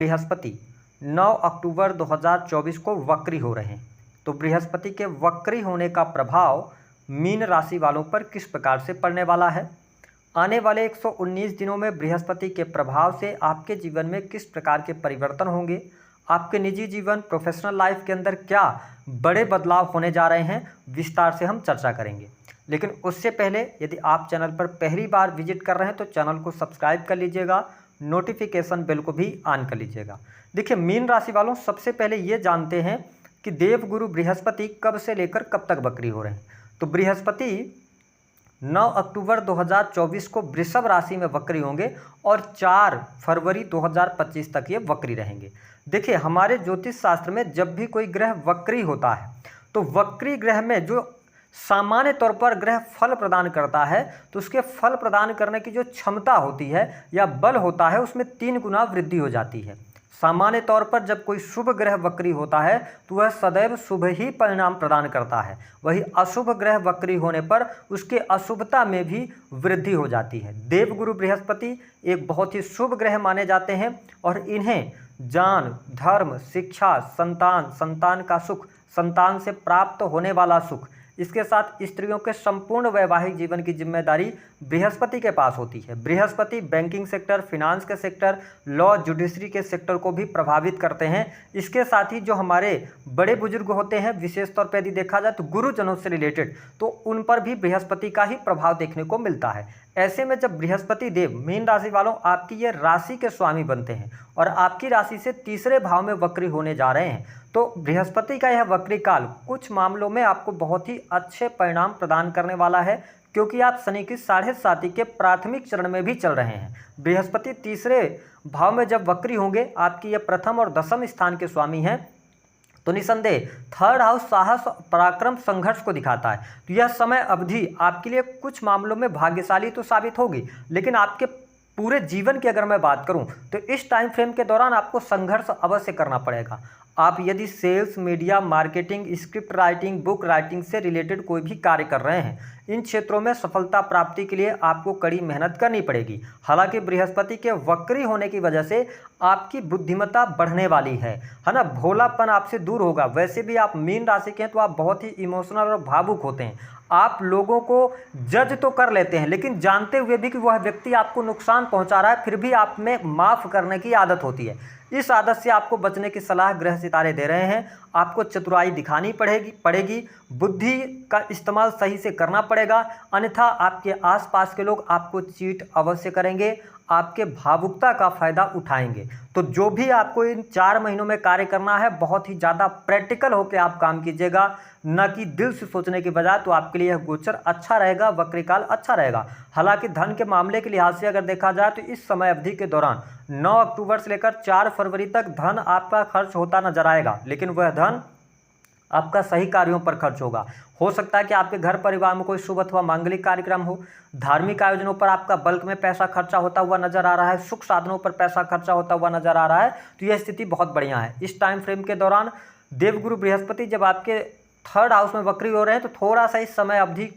बृहस्पति 9 अक्टूबर 2024 को वक्री हो रहे हैं। तो बृहस्पति के वक्री होने का प्रभाव मीन राशि वालों पर किस प्रकार से पड़ने वाला है, आने वाले 119 दिनों में बृहस्पति के प्रभाव से आपके जीवन में किस प्रकार के परिवर्तन होंगे, आपके निजी जीवन प्रोफेशनल लाइफ के अंदर क्या बड़े बदलाव होने जा रहे हैं, विस्तार से हम चर्चा करेंगे। लेकिन उससे पहले यदि आप चैनल पर पहली बार विजिट कर रहे हैं तो चैनल को सब्सक्राइब कर लीजिएगा, नोटिफिकेशन बेल को भी ऑन कर लीजिएगा। देखिए, मीन राशि वालों, सबसे पहले ये जानते हैं कि देवगुरु बृहस्पति कब से लेकर कब तक वक्री हो रहे हैं। तो बृहस्पति 9 अक्टूबर 2024 को वृषभ राशि में वक्री होंगे और 4 फरवरी 2025 तक ये वक्री रहेंगे। देखिए, हमारे ज्योतिष शास्त्र में जब भी कोई ग्रह वक्री होता है तो वक्री ग्रह में जो सामान्य तौर पर ग्रह फल प्रदान करता है तो उसके फल प्रदान करने की जो क्षमता होती है या बल होता है उसमें 3 गुना वृद्धि हो जाती है। सामान्य तौर पर जब कोई शुभ ग्रह वक्री होता है तो वह सदैव शुभ ही परिणाम प्रदान करता है, वही अशुभ ग्रह वक्री होने पर उसके अशुभता में भी वृद्धि हो जाती है। देवगुरु बृहस्पति एक बहुत ही शुभ ग्रह माने जाते हैं और इन्हें जान, धर्म, शिक्षा, संतान, संतान का सुख, संतान से प्राप्त होने वाला सुख, इसके साथ स्त्रियों के संपूर्ण वैवाहिक जीवन की जिम्मेदारी बृहस्पति के पास होती है। बृहस्पति बैंकिंग सेक्टर, फिनांस के सेक्टर, लॉ, जुडिशरी के सेक्टर को भी प्रभावित करते हैं। इसके साथ ही जो हमारे बड़े बुजुर्ग होते हैं, विशेष तौर पर यदि देखा जाए तो गुरुजनों से रिलेटेड, तो उन पर भी बृहस्पति का ही प्रभाव देखने को मिलता है। ऐसे में जब बृहस्पति देव मीन राशि वालों आपकी ये राशि के स्वामी बनते हैं और आपकी राशि से तीसरे भाव में वक्री होने जा रहे हैं, तो बृहस्पति का यह वक्री काल कुछ मामलों में आपको बहुत ही अच्छे परिणाम प्रदान करने वाला है, क्योंकि आप शनि की 7.5 के प्राथमिक चरण में भी चल रहे हैं। बृहस्पति तीसरे भाव में जब वक्री होंगे, आपकी यह प्रथम और दशम स्थान के स्वामी हैं, तो निसंदेह थर्ड हाउस साहस, पराक्रम, संघर्ष को दिखाता है। तो यह समय अवधि आपके लिए कुछ मामलों में भाग्यशाली तो साबित होगी, लेकिन आपके पूरे जीवन की अगर मैं बात करूं तो इस टाइम फ्रेम के दौरान आपको संघर्ष अवश्य करना पड़ेगा। आप यदि sales, media, marketing, script writing, book writing से रिलेटेड कोई भी कार्य कर रहे हैं, इन क्षेत्रों में सफलता प्राप्ति के लिए आपको कड़ी मेहनत करनी पड़ेगी। हालांकि बृहस्पति के वक्री होने की वजह से आपकी बुद्धिमत्ता बढ़ने वाली है ना, भोलापन आपसे दूर होगा। वैसे भी आप मीन राशि के हैं तो आप बहुत ही इमोशनल और भावुक होते हैं। आप लोगों को जज तो कर लेते हैं, लेकिन जानते हुए भी कि वह व्यक्ति आपको नुकसान पहुंचा रहा है, फिर भी आप में माफ़ करने की आदत होती है। इस आदत से आपको बचने की सलाह ग्रह सितारे दे रहे हैं। आपको चतुराई दिखानी पड़ेगी, बुद्धि का इस्तेमाल सही से करना पड़ेगा, अन्यथा आपके आसपास के लोग आपको चीट अवश्य करेंगे, आपके भावुकता का फ़ायदा उठाएंगे। तो जो भी आपको इन 4 महीनों में कार्य करना है, बहुत ही ज़्यादा प्रैक्टिकल होकर आप काम कीजिएगा, न कि दिल से सोचने की बजाय। तो आपके लिए यह गोचर अच्छा रहेगा, वक्रीकाल अच्छा रहेगा। हालांकि धन के मामले के लिहाज से अगर देखा जाए तो इस समय अवधि के दौरान 9 अक्टूबर से लेकर 4 फरवरी तक धन आपका खर्च होता नजर आएगा, लेकिन वह धन आपका सही कार्यों पर खर्च होगा। हो सकता है कि आपके घर परिवार में कोई शुभ अथवा मांगलिक कार्यक्रम हो, धार्मिक आयोजनों पर आपका बल्क में पैसा खर्चा होता हुआ नजर आ रहा है, सुख साधनों पर पैसा खर्चा होता हुआ नजर आ रहा है, तो यह स्थिति बहुत बढ़िया है। इस टाइम फ्रेम के दौरान देवगुरु बृहस्पति जब आपके थर्ड हाउस में वक्री हो रहे हैं तो थोड़ा सा इस समय अवधि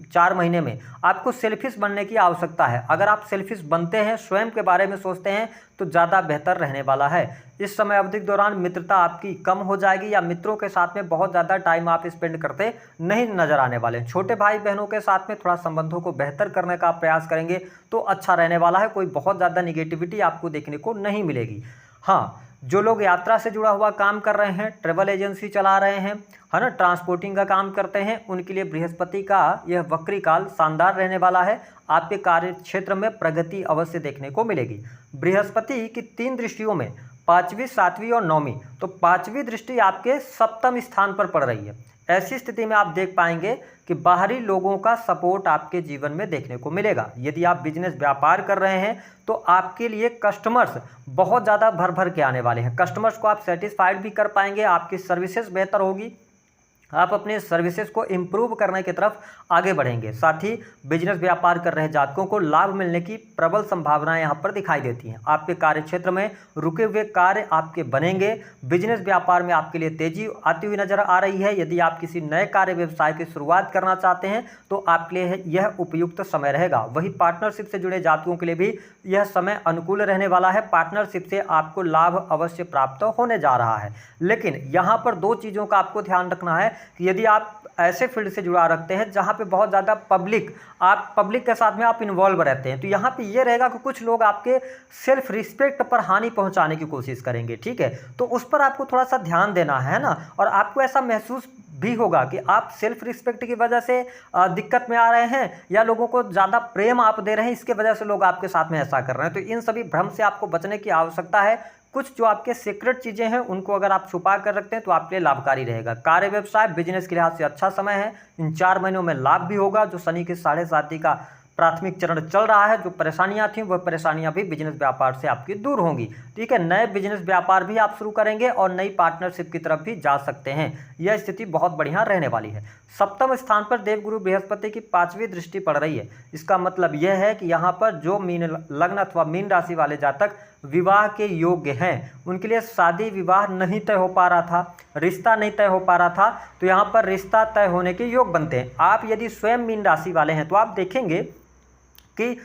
4 महीने में आपको सेल्फिश बनने की आवश्यकता है। अगर आप सेल्फिश बनते हैं, स्वयं के बारे में सोचते हैं, तो ज़्यादा बेहतर रहने वाला है। इस समय अवधि के दौरान मित्रता आपकी कम हो जाएगी या मित्रों के साथ में बहुत ज़्यादा टाइम आप स्पेंड करते नहीं नजर आने वाले। छोटे भाई बहनों के साथ में थोड़ा संबंधों को बेहतर करने का प्रयास करेंगे तो अच्छा रहने वाला है। कोई बहुत ज़्यादा निगेटिविटी आपको देखने को नहीं मिलेगी। हाँ, जो लोग यात्रा से जुड़ा हुआ काम कर रहे हैं, ट्रेवल एजेंसी चला रहे हैं, है ना, ट्रांसपोर्टिंग का काम करते हैं, उनके लिए बृहस्पति का यह वक्री काल शानदार रहने वाला है। आपके कार्य क्षेत्र में प्रगति अवश्य देखने को मिलेगी। बृहस्पति की 3 दृष्टियों में 5वीं, 7वीं और 9वीं, तो 5वीं दृष्टि आपके 7वें स्थान पर पड़ रही है। ऐसी स्थिति में आप देख पाएंगे कि बाहरी लोगों का सपोर्ट आपके जीवन में देखने को मिलेगा। यदि आप बिजनेस व्यापार कर रहे हैं तो आपके लिए कस्टमर्स बहुत ज़्यादा भर भर के आने वाले हैं। कस्टमर्स को आप सेटिस्फाइड भी कर पाएंगे, आपकी सर्विसेज बेहतर होगी, आप अपने सर्विसेज को इम्प्रूव करने की तरफ आगे बढ़ेंगे। साथ ही बिजनेस व्यापार कर रहे जातकों को लाभ मिलने की प्रबल संभावनाएं यहां पर दिखाई देती हैं। आपके कार्य क्षेत्र में रुके हुए कार्य आपके बनेंगे। बिजनेस व्यापार में आपके लिए तेजी आती हुई नजर आ रही है। यदि आप किसी नए कार्य व्यवसाय की शुरुआत करना चाहते हैं तो आपके लिए यह उपयुक्त समय रहेगा। वही पार्टनरशिप से जुड़े जातकों के लिए भी यह समय अनुकूल रहने वाला है। पार्टनरशिप से आपको लाभ अवश्य प्राप्त होने जा रहा है। लेकिन यहाँ पर दो चीज़ों का आपको ध्यान रखना है कि यदि आप ऐसे फील्ड से जुड़ा रखते हैं जहाँ पे बहुत ज़्यादा पब्लिक के साथ में आप इन्वॉल्व रहते हैं, तो यहाँ पे ये रहेगा कि कुछ लोग आपके सेल्फ रिस्पेक्ट पर हानि पहुँचाने की कोशिश करेंगे। ठीक है, तो उस पर आपको थोड़ा सा ध्यान देना है ना। और आपको ऐसा महसूस भी होगा कि आप सेल्फ रिस्पेक्ट की वजह से दिक्कत में आ रहे हैं या लोगों को ज़्यादा प्रेम आप दे रहे हैं, इसके वजह से लोग आपके साथ में ऐसा कर रहे हैं। तो इन सभी भ्रम से आपको बचने की आवश्यकता है। कुछ जो आपके सीक्रेट चीज़ें हैं उनको अगर आप छुपा कर रखते हैं तो आपके लिए लाभकारी रहेगा। कार्य व्यवसाय बिजनेस के लिहाज से अच्छा समय है। इन 4 महीनों में लाभ भी होगा। जो शनि के 7.5 का प्राथमिक चरण चल रहा है, जो परेशानियां थी वह परेशानियां भी बिजनेस व्यापार से आपकी दूर होंगी। ठीक है, नए बिजनेस व्यापार भी आप शुरू करेंगे और नई पार्टनरशिप की तरफ भी जा सकते हैं। यह स्थिति बहुत बढ़िया रहने वाली है। सप्तम स्थान पर देवगुरु बृहस्पति की 5वीं दृष्टि पड़ रही है। इसका मतलब यह है कि यहाँ पर जो मीन लग्न अथवा मीन राशि वाले जातक विवाह के योग्य हैं, उनके लिए शादी विवाह नहीं तय हो पा रहा था, रिश्ता नहीं तय हो पा रहा था, तो यहाँ पर रिश्ता तय होने के योग बनते हैं। आप यदि स्वयं मीन राशि वाले हैं तो आप देखेंगे कि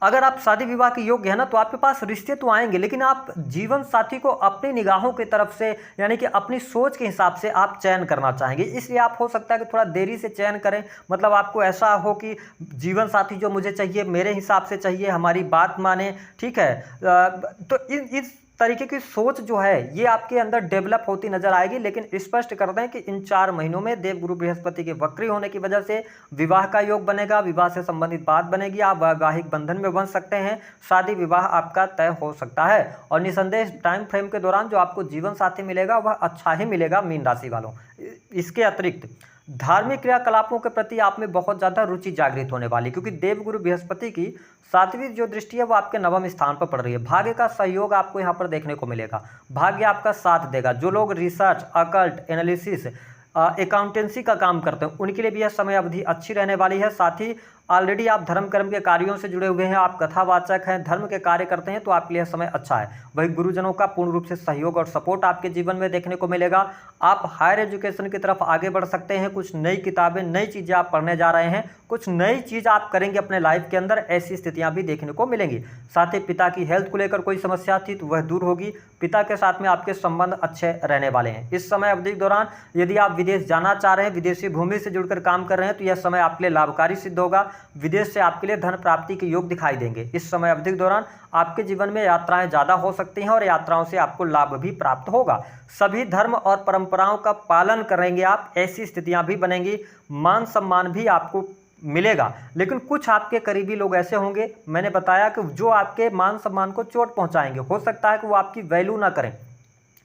अगर आप शादी विवाह के योग्य है ना, तो आपके पास रिश्ते तो आएंगे, लेकिन आप जीवन साथी को अपनी निगाहों की तरफ से यानी कि अपनी सोच के हिसाब से आप चयन करना चाहेंगे। इसलिए आप हो सकता है कि थोड़ा देरी से चयन करें। मतलब आपको ऐसा हो कि जीवन साथी जो मुझे चाहिए मेरे हिसाब से चाहिए, हमारी बात माने। ठीक है, तो इस तरीके की सोच जो है ये आपके अंदर डेवलप होती नजर आएगी। लेकिन स्पष्ट कर दें कि इन 4 महीनों में देवगुरु बृहस्पति के वक्री होने की वजह से विवाह का योग बनेगा, विवाह से संबंधित बात बनेगी, आप वैवाहिक बंधन में बन सकते हैं, शादी विवाह आपका तय हो सकता है। और निसंदेह टाइम फ्रेम के दौरान जो आपको जीवन साथी मिलेगा वह अच्छा ही मिलेगा मीन राशि वालों। इसके अतिरिक्त धार्मिक क्रियाकलापों के प्रति आप में बहुत ज़्यादा रुचि जागृत होने वाली, क्योंकि देवगुरु बृहस्पति की 7वीं जो दृष्टि है वो आपके 9वें स्थान पर पड़ रही है। भाग्य का सहयोग आपको यहाँ पर देखने को मिलेगा, भाग्य आपका साथ देगा। जो लोग रिसर्च, अकल्ट, एनालिसिस, अकाउंटेंसी का काम करते हैं उनके लिए भी यह समय अवधि अच्छी रहने वाली है। साथ ही ऑलरेडी आप धर्म कर्म के कार्यों से जुड़े हुए हैं, आप कथावाचक हैं, धर्म के कार्य करते हैं, तो आपके लिए समय अच्छा है। वही गुरुजनों का पूर्ण रूप से सहयोग और सपोर्ट आपके जीवन में देखने को मिलेगा। आप हायर एजुकेशन की तरफ आगे बढ़ सकते हैं। कुछ नई किताबें, नई चीज़ें आप पढ़ने जा रहे हैं, कुछ नई चीज़ आप करेंगे अपने लाइफ के अंदर, ऐसी स्थितियां भी देखने को मिलेंगी। साथ ही पिता की हेल्थ को लेकर कोई समस्या थी तो वह दूर होगी। पिता के साथ में आपके संबंध अच्छे रहने वाले हैं। इस समय अवधि के दौरान यदि आप विदेश जाना चाह रहे हैं, विदेशी भूमि से जुड़कर काम कर रहे हैं, तो यह समय आपके लिए लाभकारी सिद्ध होगा। विदेश से आपके लिए धन प्राप्ति के योग दिखाई देंगे। इस समय अवधि के दौरान आपके जीवन में यात्राएं ज़्यादा हो सकती हैं और यात्राओं से आपको लाभ भी प्राप्त होगा। सभी धर्म और परंपराओं का पालन करेंगे आप, ऐसी स्थितियां भी बनेंगी। मान सम्मान भी आपको मिलेगा। लेकिन कुछ आपके करीबी लोग ऐसे होंगे, मैंने बताया कि जो आपके मान सम्मान को चोट पहुंचाएंगे। हो सकता है कि वो आपकी वैल्यू ना करें।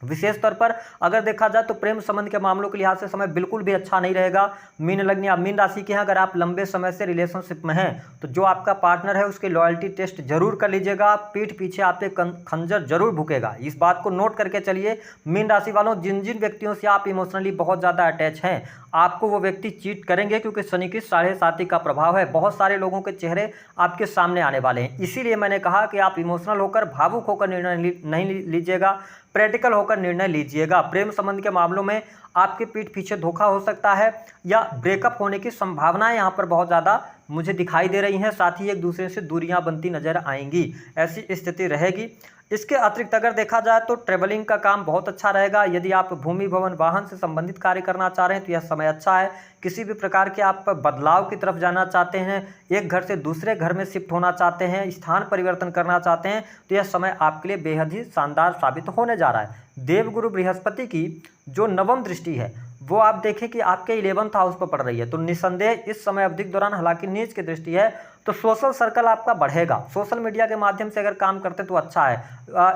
विशेष तौर पर अगर देखा जाए तो प्रेम संबंध के मामलों के लिहाज से समय बिल्कुल भी अच्छा नहीं रहेगा। मीन लग्न या मीन राशि के हैं, अगर आप लंबे समय से रिलेशनशिप में हैं तो जो आपका पार्टनर है उसके लॉयल्टी टेस्ट जरूर कर लीजिएगा। पीठ पीछे आपके खंजर जरूर भुकेगा, इस बात को नोट करके चलिए। मीन राशि वालों, जिन जिन व्यक्तियों से आप इमोशनली बहुत ज़्यादा अटैच हैं, आपको वो व्यक्ति चीट करेंगे, क्योंकि शनि की 7.5 का प्रभाव है। बहुत सारे लोगों के चेहरे आपके सामने आने वाले हैं। इसीलिए मैंने कहा कि आप इमोशनल होकर, भावुक होकर निर्णय नहीं लीजिएगा, प्रैक्टिकल होकर निर्णय लीजिएगा। प्रेम संबंध के मामलों में आपके पीठ पीछे धोखा हो सकता है या ब्रेकअप होने की संभावनाएं यहाँ पर बहुत ज़्यादा मुझे दिखाई दे रही हैं। साथ ही एक दूसरे से दूरियां बनती नजर आएंगी, ऐसी स्थिति रहेगी। इसके अतिरिक्त अगर देखा जाए तो ट्रेवलिंग का काम बहुत अच्छा रहेगा। यदि आप भूमि, भवन, वाहन से संबंधित कार्य करना चाह रहे हैं तो यह समय अच्छा है। किसी भी प्रकार के आप बदलाव की तरफ जाना चाहते हैं, एक घर से दूसरे घर में शिफ्ट होना चाहते हैं, स्थान परिवर्तन करना चाहते हैं, तो यह समय आपके लिए बेहद ही शानदार साबित होने जा रहा है। देवगुरु बृहस्पति की जो 9वीं दृष्टि है वो आप देखें कि आपके 11th हाउस पर पड़ रही है, तो निसंदेह इस समय अवधि के दौरान, हालांकि नीच की दृष्टि है, तो सोशल सर्कल आपका बढ़ेगा। सोशल मीडिया के माध्यम से अगर काम करते तो अच्छा है।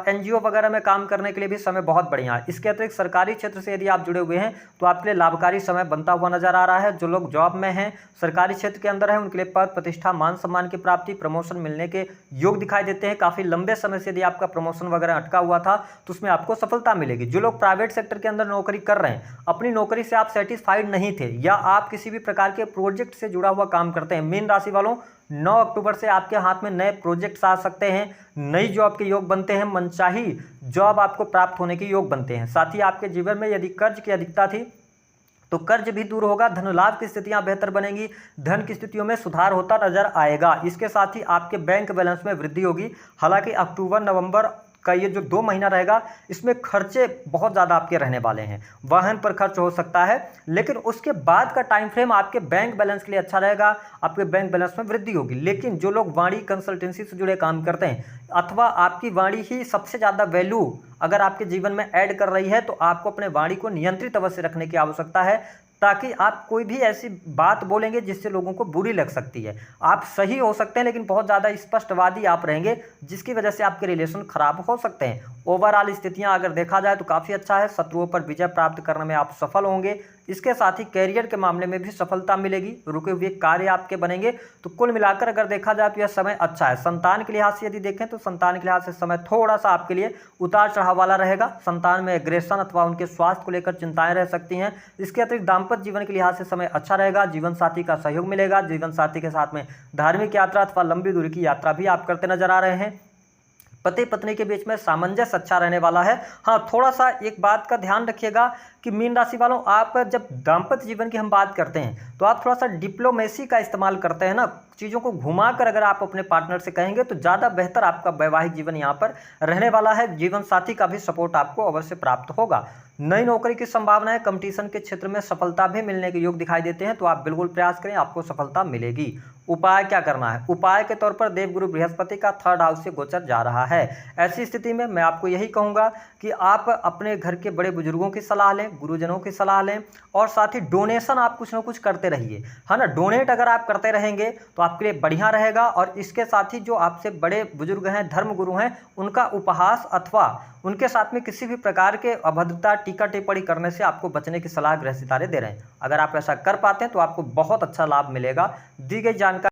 एनजीओ वगैरह में काम करने के लिए भी समय बहुत बढ़िया है। इसके अतिरिक्त सरकारी क्षेत्र से यदि आप जुड़े हुए हैं तो आपके लिए लाभकारी समय बनता हुआ नजर आ रहा है। जो लोग जॉब में हैं, सरकारी क्षेत्र के अंदर हैं, उनके लिए पद प्रतिष्ठा मान सम्मान की प्राप्ति, प्रमोशन मिलने के योग दिखाई देते हैं। काफी लंबे समय से यदि आपका प्रमोशन वगैरह अटका हुआ था तो उसमें आपको सफलता मिलेगी। जो लोग प्राइवेट सेक्टर के अंदर नौकरी कर रहे हैं, अपनी नौकरी से आप सेटिस्फाइड नहीं थे या आप किसी भी प्रकार के प्रोजेक्ट से जुड़ा हुआ काम करते हैं, मीन राशि वालों 9 अक्टूबर से आपके हाथ में नए प्रोजेक्ट्स आ सकते हैं, नई जॉब के योग बनते हैं, मनचाही जॉब आपको प्राप्त होने के योग बनते हैं। साथ ही आपके जीवन में यदि कर्ज की अधिकता थी तो कर्ज भी दूर होगा, धन लाभ की स्थितियां बेहतर बनेंगी, धन की स्थितियों में सुधार होता नजर आएगा। इसके साथ ही आपके बैंक बैलेंस में वृद्धि होगी। हालांकि अक्टूबर नवंबर का ये जो 2 महीना रहेगा, इसमें खर्चे बहुत ज़्यादा आपके रहने वाले हैं। वाहन पर खर्च हो सकता है, लेकिन उसके बाद का टाइम फ्रेम आपके बैंक बैलेंस के लिए अच्छा रहेगा। आपके बैंक बैलेंस में वृद्धि होगी। लेकिन जो लोग वाणी कंसल्टेंसी से जुड़े काम करते हैं अथवा आपकी वाणी ही सबसे ज़्यादा वैल्यू अगर आपके जीवन में ऐड कर रही है, तो आपको अपने वाणी को नियंत्रित अवश्य रखने की आवश्यकता है, ताकि आप कोई भी ऐसी बात बोलेंगे जिससे लोगों को बुरी लग सकती है। आप सही हो सकते हैं लेकिन बहुत ज़्यादा स्पष्टवादी आप रहेंगे, जिसकी वजह से आपके रिलेशन खराब हो सकते हैं। ओवरऑल स्थितियां अगर देखा जाए तो काफ़ी अच्छा है। शत्रुओं पर विजय प्राप्त करने में आप सफल होंगे। इसके साथ ही कैरियर के मामले में भी सफलता मिलेगी, रुके हुए कार्य आपके बनेंगे। तो कुल मिलाकर अगर देखा जाए तो यह समय अच्छा है। संतान के लिहाज से यदि देखें तो संतान के लिहाज से समय थोड़ा सा आपके लिए उतार चढ़ाव वाला रहेगा। संतान में एग्रेशन अथवा उनके स्वास्थ्य को लेकर चिंताएं रह सकती हैं। इसके अतिरिक्त दाम्पत्य जीवन के लिहाज से समय अच्छा रहेगा। जीवन साथी का सहयोग मिलेगा। जीवन साथी के साथ में धार्मिक यात्रा अथवा लंबी दूरी की यात्रा भी आप करते नजर आ रहे हैं। पति पत्नी के बीच में सामंजस्य अच्छा रहने वाला है। हाँ, थोड़ा सा एक बात का ध्यान रखिएगा कि मीन राशि वालों, आप जब दाम्पत्य जीवन की हम बात करते हैं तो आप थोड़ा सा डिप्लोमेसी का इस्तेमाल करते हैं ना, चीज़ों को घुमाकर अगर आप अपने पार्टनर से कहेंगे तो ज़्यादा बेहतर आपका वैवाहिक जीवन यहाँ पर रहने वाला है। जीवन साथी का भी सपोर्ट आपको अवश्य प्राप्त होगा। नई नौकरी की संभावना है। कंपटीशन के क्षेत्र में सफलता भी मिलने के योग दिखाई देते हैं, तो आप बिल्कुल प्रयास करें, आपको सफलता मिलेगी। उपाय क्या करना है? उपाय के तौर पर देवगुरु बृहस्पति का 3rd हाउस से गोचर जा रहा है। ऐसी स्थिति में मैं आपको यही कहूँगा कि आप अपने घर के बड़े बुजुर्गों की सलाह लें, गुरुजनों की सलाह लें, और साथ ही डोनेशन आप कुछ ना कुछ करते रहिए, है ना। डोनेट अगर आप करते रहेंगे तो आपके लिए बढ़िया रहेगा। और इसके साथ ही जो आपसे बड़े बुजुर्ग हैं, धर्म गुरु हैं, उनका उपहास अथवा उनके साथ में किसी भी प्रकार के अभद्रता, टीका टिप्पणी करने से आपको बचने की सलाह ग्रह सितारे दे रहे हैं। अगर आप ऐसा कर पाते हैं तो आपको बहुत अच्छा लाभ मिलेगा। दी गई जानकारी